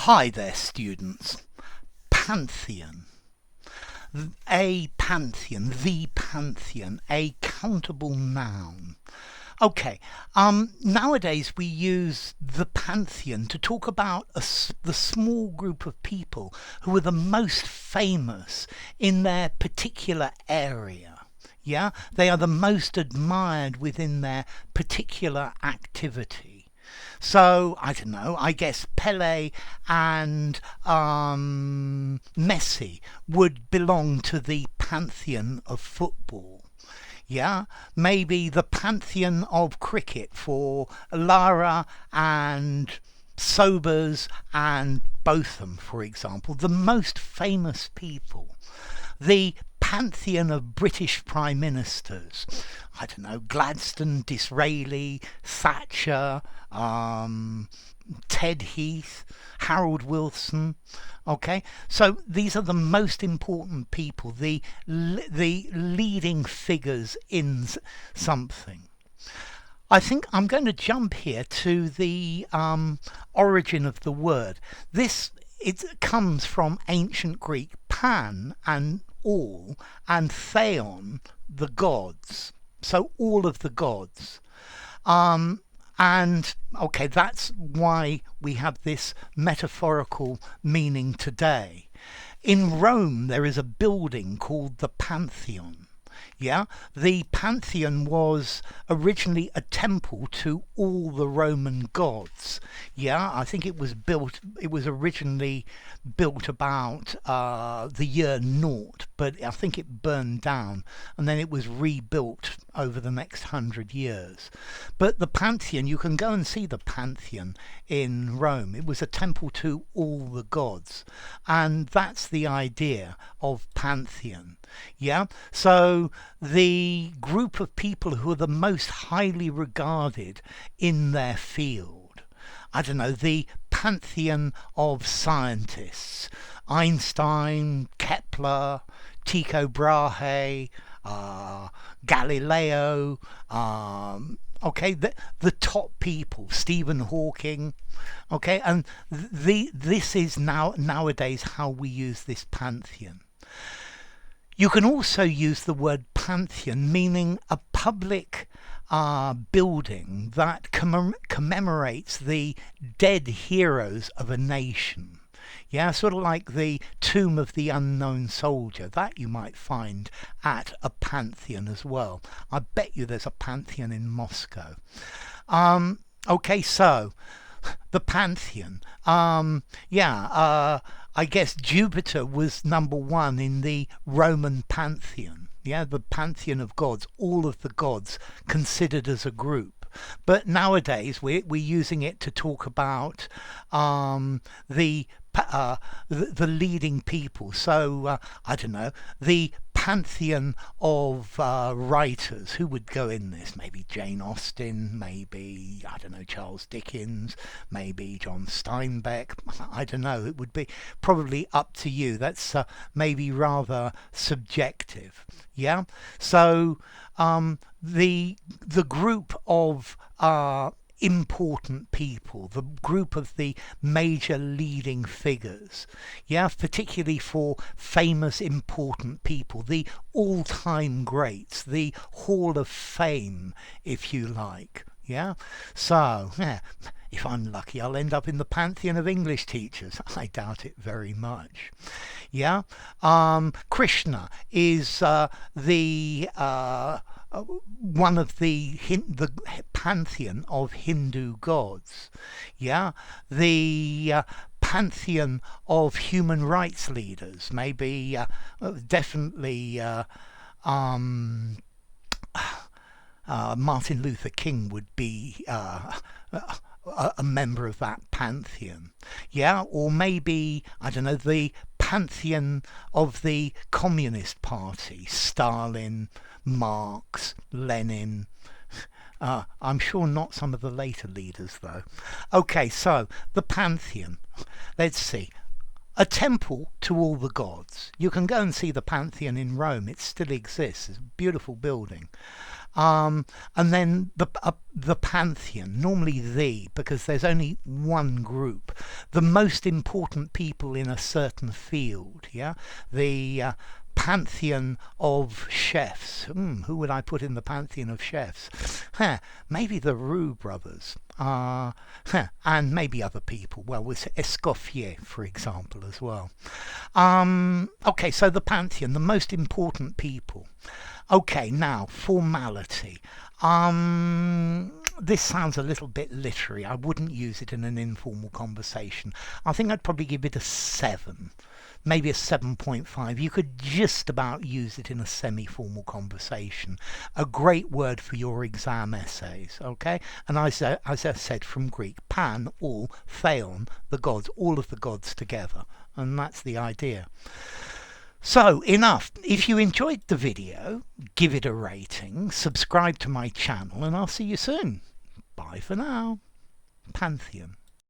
Hi there, students. Pantheon. A pantheon, the pantheon, a countable noun. Okay, nowadays we use the pantheon to talk about the small group of people who are the most famous in their particular area. Yeah, they are the most admired within their particular activity. So, I don't know, I guess Pele and Messi would belong to the pantheon of football. Yeah, maybe the pantheon of cricket for Lara and Sobers and Botham, for example, the most famous people. The pantheon of British prime ministers. I don't know, Gladstone, Disraeli, Thatcher, Ted Heath, Harold Wilson. Okay, so these are the most important people, the leading figures in something. I think I'm going to jump here to the origin of the word. It comes from ancient Greek pan and all, and theon, the gods. So all of the gods. And okay, that's why we have this metaphorical meaning today. In Rome, there is a building called the Pantheon. Yeah, the Pantheon was originally a temple to all the Roman gods. Yeah, I think it was originally built about the year naught, but I think it burned down and then it was rebuilt over the next 100 years. But the Pantheon, you can go and see the Pantheon in Rome. It was a temple to all the gods. And that's the idea of Pantheon. Yeah, so the group of people who are the most highly regarded in their field. I don't know, the pantheon of scientists. Einstein, Kepler, Tycho Brahe, Galileo, okay, the top people, Stephen Hawking, okay, and this is nowadays how we use this pantheon. You can also use the word pantheon meaning a public building that commemorates the dead heroes of a nation. Yeah, sort of like the Tomb of the Unknown Soldier. That you might find at a pantheon as well. I bet you there's a pantheon in Moscow. Okay, so the pantheon. I guess Jupiter was number one in the Roman pantheon. Yeah, the pantheon of gods, all of the gods considered as a group. But nowadays we're using it to talk about the leading people. So I don't know, the pantheon of writers. Who would go in this? Maybe Jane Austen, maybe, I don't know, Charles Dickens, maybe John Steinbeck. I don't know, it would be probably up to you. That's maybe rather subjective. Yeah, so the group of important people, the group of the major leading figures, yeah, particularly for famous important people, the all-time greats, the Hall of Fame, if you like. Yeah, so yeah, if I'm lucky, I'll end up in the pantheon of English teachers. I doubt it very much. Yeah, Krishna is the one of the pantheon of Hindu gods. Yeah, the pantheon of human rights leaders. Maybe definitely. Martin Luther King would be a member of that pantheon. Yeah, or maybe, I don't know, the pantheon of the Communist Party. Stalin, Marx, Lenin. I'm sure not some of the later leaders, though. Okay, so the pantheon. Let's see. a temple to all the gods. You can go and see the Pantheon in Rome. It still exists. It's a beautiful building. And then the Pantheon, normally because there's only one group. The most important people in a certain field, yeah? The Pantheon of chefs. Who would I put in the Pantheon of chefs? Maybe the Roux brothers. And maybe other people. Well, with Escoffier, for example, as well. Okay, so the Pantheon, the most important people. Okay, now, formality. This sounds a little bit literary. I wouldn't use it in an informal conversation. I think I'd probably give it a 7. Maybe a 7.5. You could just about use it in a semi-formal conversation. A great word for your exam essays, okay? And as I said, from Greek, pan, all, theon, the gods, all of the gods together. And that's the idea. So, enough. If you enjoyed the video, give it a rating, subscribe to my channel, and I'll see you soon. Bye for now. Pantheon.